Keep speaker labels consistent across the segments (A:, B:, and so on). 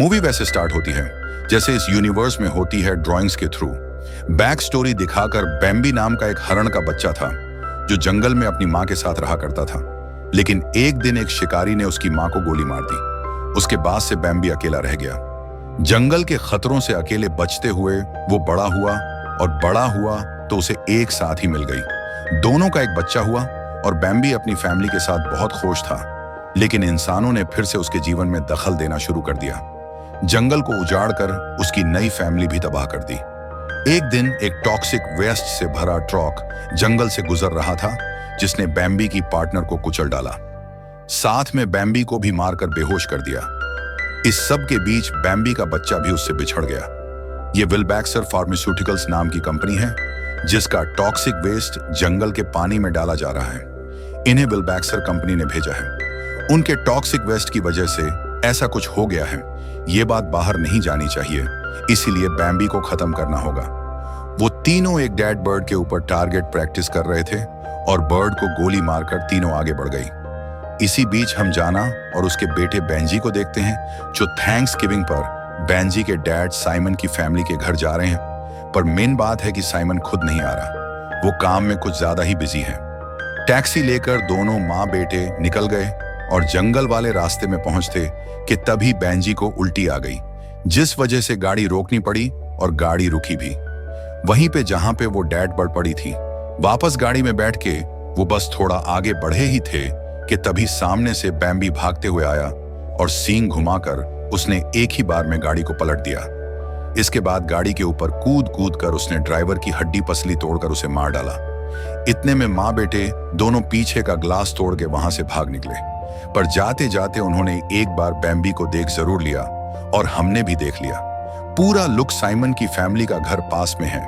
A: Movie वैसे start होती है जैसे इस यूनिवर्स में होती है, ड्राइंग्स के थ्रू। बैक स्टोरी दिखाकर बैम्बी नाम का एक हरण का बच्चा था जो जंगल में अपनी माँ के साथ रहा करता था। लेकिन एक दिन एक शिकारी ने उसकी माँ को गोली मार दी। उसके बाद से बैम्बी अकेला रह गया। जंगल के खतरों से अकेले बचते हुए वो बड़ा हुआ, और बड़ा हुआ तो उसे एक साथ ही मिल गई। दोनों का एक बच्चा हुआ और बैम्बी अपनी फैमिली के साथ बहुत खुश था। लेकिन इंसानों ने फिर से उसके जीवन में दखल देना शुरू कर दिया। जंगल को उजाड़कर उसकी नई फैमिली भी तबाह कर दी। एक दिन एक टॉक्सिक वेस्ट से भरा ट्रक जंगल से गुजर रहा था जिसने बैम्बी की पार्टनर को कुचल डाला। साथ में बैम्बी को भी मारकर बेहोश कर दिया। इस सब के बीच बैम्बी का बच्चा भी उससे बिछड़ गया। ये विलबैक्सर फार्मास्यूटिकल्स नाम की कंपनी है जिसका टॉक्सिक वेस्ट जंगल के पानी में डाला जा रहा है। इन्हें विलबैक्सर कंपनी ने भेजा है। उनके टॉक्सिक वेस्ट की वजह से ऐसा कुछ हो गया है। ये बात बाहर नहीं जानी चाहिए, इसीलिए बैम्बी को खत्म करना होगा। वो तीनों एक डेड बर्ड के ऊपर टारगेट प्रैक्टिस कर रहे थे और बर्ड को गोली मारकर तीनों आगे बढ़ गई। इसी बीच हम जाना और उसके बेटे बेंजी को देखते हैं जो थैंक्स गिविंग पर बेंजी के डैड साइमन की फैमिली के घर जा रहे हैं। पर मेन बात है कि साइमन खुद नहीं आ रहा, वो काम में कुछ ज्यादा ही बिजी है। टैक्सी लेकर दोनों माँ बेटे निकल गए और जंगल वाले रास्ते में पहुंचते कि तभी बेंजी को उल्टी आ गई, जिस वजह से गाड़ी रोकनी पड़ी और गाड़ी रुकी भी वहीं पे जहां पे वो डेड बर्ड पड़ी थी। वापस गाड़ी में बैठ के वो बस थोड़ा आगे बढ़े ही थे कि तभी सामने से बैम्बी भागते हुए आया और सींग घुमाकर उसने एक ही बार में गाड़ी को पलट दिया। इसके बाद गाड़ी के ऊपर कूद कूद कर उसने ड्राइवर की हड्डी पसली तोड़कर उसे मार डाला। इतने में माँ बेटे दोनों पीछे का ग्लास तोड़ के वहां से भाग निकले। पर जाते जाते उन्होंने एक बार बैम्बी को देख जरूर लिया और हमने भी देख लिया। पूरा लुक साइमन की फैमिली का घर पास में है,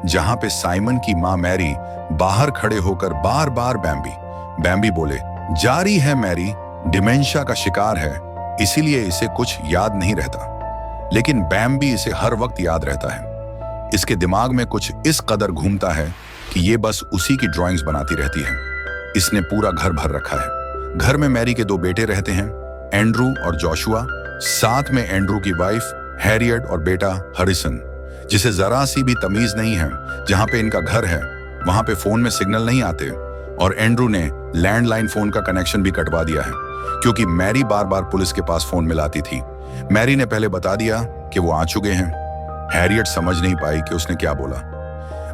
A: जहां पे साइमन की माँ मैरी बाहर खड़े होकर बार बार बैम्बी बोले, जा रही है मैरी, डिमेंशिया का शिकार है, इसीलिए इसे कुछ याद नहीं रहता। लेकिन बैम्बी इसे हर वक्त याद रहता है। इसके दिमाग में कुछ इस कदर घूमता है कि ये बस उसी की ड्राइंग्स बनाती रहती है। इसने पूरा घर भर रखा है। घर में मैरी के दो बेटे रहते हैं, एंड्रू और जोशुआ। साथ में एंड्रू की वाइफ हैरियट और बेटा हरिसन, जिसे जरा सी भी तमीज नहीं है। जहां पे इनका घर है वहां पे फोन में सिग्नल नहीं आते और एंड्रू ने लैंडलाइन फोन का कनेक्शन भी कटवा दिया है क्योंकि मैरी बार बार पुलिस के पास फोन मिलाती थी। मैरी ने पहले बता दिया कि वो आ चुके हैं। हैरियट समझ नहीं पाई कि उसने क्या बोला,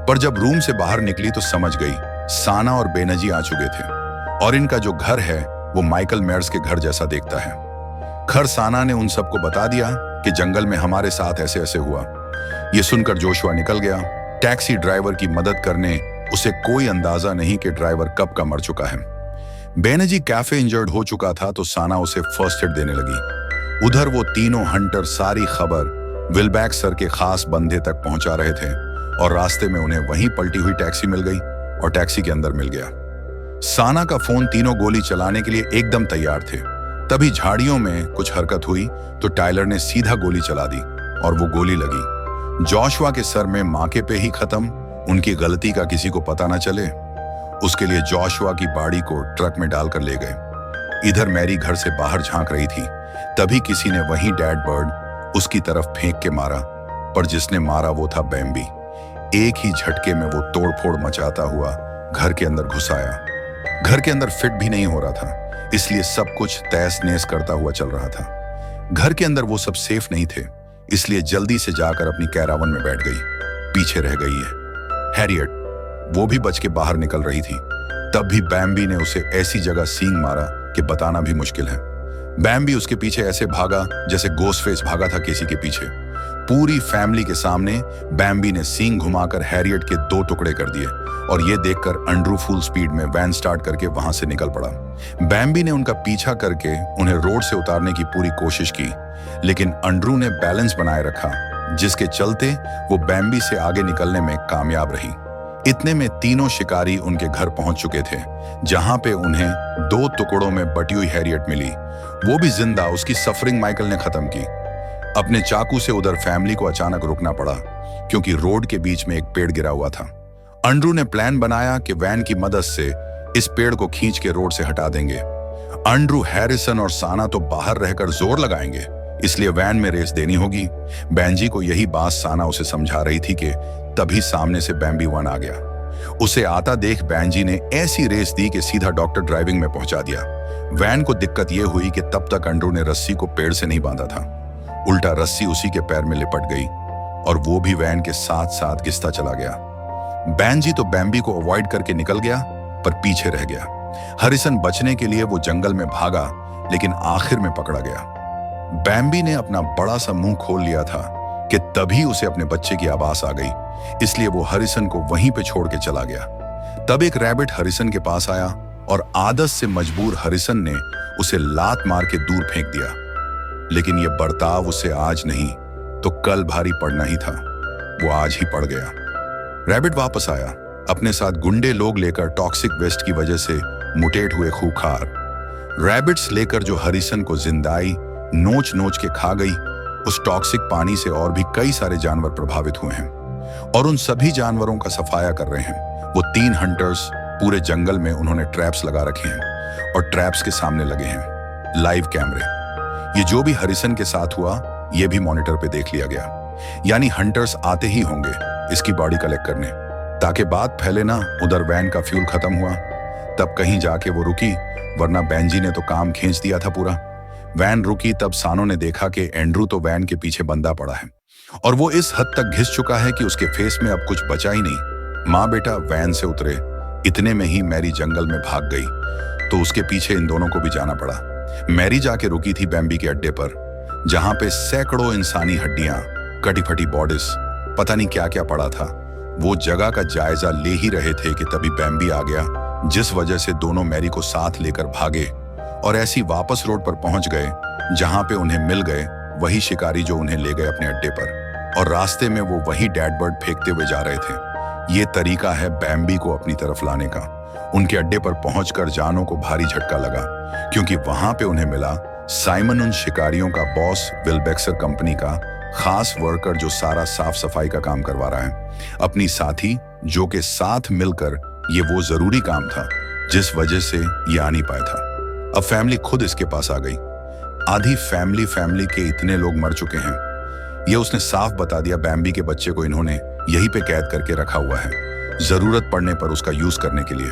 A: पर जब रूम से बाहर निकली तो समझ गई साना और बेनजी आ चुके थे और इनका जो घर है वो माइकल मेयर्स के घर जैसा दिखता है। खर साना ने उन सबको बता दिया कि जंगल में हमारे साथ ऐसे ऐसे हुआ। ये सुनकर जोशुआ निकल गया टैक्सी ड्राइवर की मदद करने। उसे कोई अंदाजा नहीं कि ड्राइवर कब का मर चुका है। बेनजी कैफे इंजर्ड हो चुका था तो साना उसे फर्स्ट एड देने लगी। उधर वो तीनों हंटर सारी खबर विलबैक्सर के खास बंदे तक पहुंचा रहे थे और रास्ते में उन्हें वहीं पलटी हुई टैक्सी मिल गई और टैक्सी के अंदर मिल गया। साना का फोन तीनों गोली चलाने के लिए एकदम तैयार थे। तभी झाड़ियों में कुछ हरकत हुई तो टाइलर ने सीधा गोली चला दी और वो गोली लगी जोशुआ के सर में। माके पे ही खत्म, उनकी गलती का किसी को पता ना चले। उसके लिए जोशुआ की बॉडी को ट्रक में डालकर ले गए। इधर मैरी घर से बाहर झांक रही थी, तभी किसी ने वही डेड बर्ड उसकी तरफ फेंक के मारा, पर जिसने मारा वो था बैम्बी। एक ही झटके में वो तोड़फोड़ मचाता हुआ घर के अंदर घुस आया। घर के अंदर फिट भी नहीं हो रहा था, इसलिए सब कुछ तहस नहस करता हुआ चल रहा था। घर के अंदर वो सब सेफ नहीं थे, इसलिए जल्दी से जाकर अपनी कैरावन में बैठ गई। पीछे रह गई है हैरियट, वो भी बच के बाहर निकल रही थी। तब भी बैम्बी ने उसे ऐसी जगह सींग मारा कि बताना भी मुश्किल है। बैम्बी उसके पीछे ऐसे भागा जैसे गोस्टफेस भागा था किसी के पीछे। पूरी फैमिली के सामने बैम्बी ने सींग घुमाकर हैरियट के दो टुकड़े कर दिए और ये देखकर एंड्रू फुल स्पीड में वैन स्टार्ट करके वहां से निकल पड़ा। बैम्बी ने उनका पीछा करके उन्हें रोड से उतारने की पूरी कोशिश की, लेकिन एंड्रू ने बैलेंस बनाए रखा, जिसके चलते वो बैम्बी से आगे निकलने में कामयाब रही। इतने में तीनों शिकारी उनके घर पहुंच चुके थे, जहां पे उन्हें दो टुकड़ों में बटी हुई हैरियट मिली, वो भी जिंदा। उसकी सफरिंग माइकल ने खत्म की। अपने चाकू से उधर फैमिली को अचानक रुकना पड़ा क्योंकि रोड के बीच में एक पेड़ गिरा हुआ था। एंड्रू ने प्लान बनाया कि वैन की मदद से इस पेड़ को खींच के रोड से हटा देंगे। एंड्रू, हैरिसन और साना तो बाहर रहकर जोर लगाएंगे, इसलिए वैन में रेस देनी होगी। बेंजी को यही बात साना उसे समझा रही थी कि तभी सामने से बैम्बी 1 आ गया। उसे आता देख बेंजी ने ऐसी रेस दी कि सीधा डॉक्टर ड्राइविंग में पहुंचा दिया। वैन को दिक्कत यह हुई कि तब तक अंड्रू ने रस्सी को पेड़ से नहीं बांधा था, उल्टा रस्सी उसी के पैर में लिपट गई और वो भी वैन के साथ साथ घिसता चला गया। बेंजी तो बैम्बी को अवॉइड करके निकल गया पर पीछे रह गया। हरिसन बचने के लिए वो जंगल में भागा लेकिन आखिर में पकड़ा गया। बैम्बी ने अपना बड़ा सा मुंह खोल लिया था कि तभी उसे अपने बच्चे की आवाज आ गई, इसलिए वो हरिसन को वहीं पे छोड़ के चला गया। तब एक रैबिट हरिसन के पास आया और आदत से मजबूर हरिसन ने उसे लात मार के दूर फेंक दिया। लेकिन यह बर्ताव उसे आज नहीं तो कल भारी पड़ना ही था। वो आज ही पड़ गया। रैबिट वापस आया, अपने साथ गुंडे लोग लेकर टॉक्सिक वेस्ट की वजह से मुटेट हुए खूंखार रैबिट्स लेकर, जो हरिसन को जिंदाई नोच नोच के खा गई। उस टॉक्सिक पानी से और भी कई सारे जानवर प्रभावित हुए हैं और उन सभी जानवरों का सफाया कर रहे हैं वो 3 हंटर्स। पूरे जंगल में उन्होंने ट्रैप्स लगा रखे हैं और ट्रैप्स के सामने लगे हैं लाइव कैमरे। ये जो भी हरिसन के साथ हुआ ये भी मॉनिटर पे देख लिया गया। यानी हंटर्स आते ही होंगे इसकी बॉडी कलेक्ट करने, ताकि बात फैले ना। उधर वैन का फ्यूल खत्म हुआ तब कहीं जाके वो रुकी, वरना बेंजी ने तो काम खींच दिया था पूरा। वैन रुकी तब सानो ने देखा कि एंड्रू तो वैन के पीछे बंधा पड़ा है और वो इस हद तक घिस चुका है कि उसके फेस में अब कुछ बचा ही नहीं। माँ बेटा वैन से उतरे, इतने में ही मैरी जंगल में भाग गई तो उसके पीछे इन दोनों को भी जाना पड़ा। मैरी जाके रुकी थी बैम्बी के अड्डे पर, जहां पे सैकड़ों इंसानी हड्डियां, कटी फटी बॉडीज, पता नहीं क्या क्या पड़ा था। वो जगह का जायजा ले ही रहे थे कि तभी बैम्बी आ गया, जिस वजह से दोनों मैरी को साथ लेकर भागे और ऐसी वापस रोड पर पहुंच गए जहां पे उन्हें मिल गए वही शिकारी जो उन्हें ले गए अपने अड्डे पर, और रास्ते में वो वही डेड बर्ड फेंकते हुए जा रहे थे। ये तरीका है बैम्बी को अपनी तरफ लाने का। उनके अड्डे पर पहुंचकर जानों को भारी झटका लगा, क्योंकि वहां पे उन्हें मिला साइमन, उन शिकारियों का बॉस, विल्बेक्सर कंपनी का खास वर्कर जो सारा साफ सफाई का काम करवा रहा है। अपनी साथी जो के साथ मिलकर ये वो जरूरी काम था जिस वजह से ये आ नहीं पाया था। अब फैमिली खुद इसके पास आ गई। आधी फैमिली के इतने लोग मर चुके हैं, ये उसने साफ बता दिया। बैम्बी के बच्चे को इन्होंने यहीं पे कैद करके रखा हुआ है, जरूरत पड़ने पर उसका यूज करने के लिए।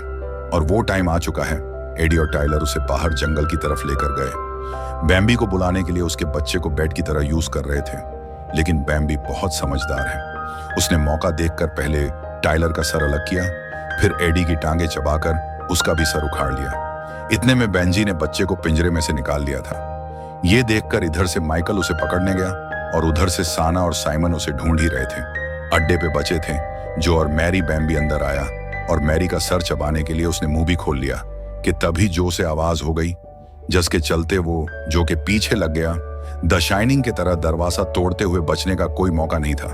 A: और वो टाइम आ चुका है। एडी और टाइलर उसे बाहर जंगल की तरफ लेकर गए। बैम्बी को बुलाने के लिए उसके बच्चे को बेड की तरह यूज कर रहे थे, लेकिन बैम्बी बहुत समझदार है। उसने मौका देखकर पहले टाइलर का सर अलग किया, फिर एडी की टांगे चबाकर उसका भी सर उखाड़ लिया। इतने में बेंजी ने बच्चे को पिंजरे में से निकाल लिया था। ये देखकर इधर से माइकल उसे पकड़ने गया और उधर से साना और साइमन उसे ढूंढ ही रहे थे। अड्डे पे बचे थे जो और मैरी। बैम्बी अंदर आया और मैरी का सर चबाने के लिए उसने मुंह भी खोल लिया कि तभी जो से आवाज हो गई, जिसके चलते वो जो के पीछे लग गया। द शाइनिंग की तरह दरवाजा तोड़ते हुए बचने का कोई मौका नहीं था,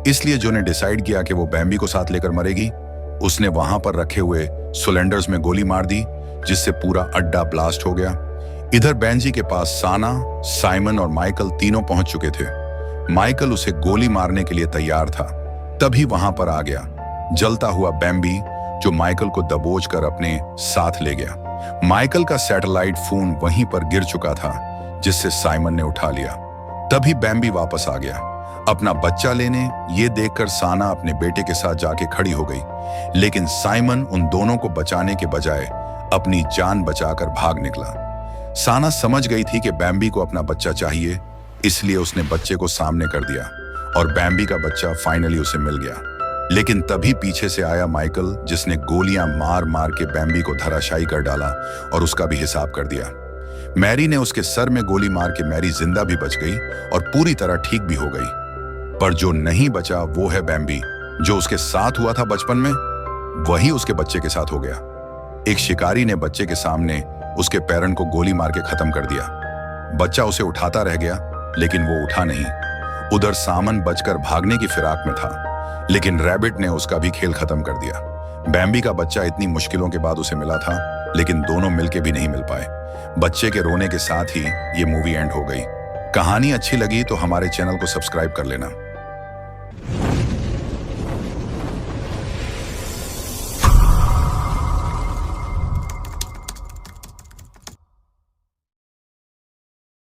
A: इसलिए जो ने डिसाइड किया कि वो बैम्बी को साथ लेकर मरेगी। उसने वहां पर रखे हुए सिलेंडर्स में गोली मार दी, जिससे पूरा अड्डा ब्लास्ट हो गया। इधर बेंजी के पास साना, साइमन और माइकल तीनों पहुंच चुके थे। माइकल उसे गोली मारने के लिए तैयार था, तभी वहां पर आ गया जलता हुआ बैम्बी, जो माइकल को दबोच कर अपने साथ ले गया। माइकल का सैटेलाइट फोन वहीं पर गिर चुका था, जिससे साइमन ने उठा लिया। तभी बैम्बी वापस आ गया अपना बच्चा लेने। ये देखकर साना अपने बेटे के साथ जाके खड़ी हो गई, लेकिन साइमन उन दोनों को बचाने के बजाय अपनी जान बचाकर भाग निकला। साना समझ गई थी कि बैम्बी को अपना बच्चा चाहिए, इसलिए उसने बच्चे को सामने कर दिया और बैम्बी का बच्चा फाइनली उसे मिल गया। लेकिन तभी पीछे से आया माइकल, जिसने गोलियां मार मार के बैम्बी को धराशायी कर डाला और उसका भी हिसाब कर दिया। मैरी ने उसके सर में गोली मार के मैरी जिंदा भी बच गई और पूरी तरह ठीक भी हो गई। पर जो नहीं बचा वो है बैम्बी। जो उसके साथ हुआ था बचपन में, वही उसके बच्चे के साथ हो गया। एक शिकारी ने बच्चे के सामने उसके पेरेंट को गोली मार के खत्म कर दिया। बच्चा उसे उठाता रह गया, लेकिन वो उठा नहीं। उधर सामन बचकर भागने की फिराक में था, लेकिन रैबिट ने उसका भी खेल खत्म कर दिया। बैम्बी का बच्चा इतनी मुश्किलों के बाद उसे मिला था, लेकिन दोनों मिलके भी नहीं मिल पाए। बच्चे के रोने के साथ ही ये मूवी एंड हो गई। कहानी अच्छी लगी तो हमारे चैनल को सब्सक्राइब कर लेना।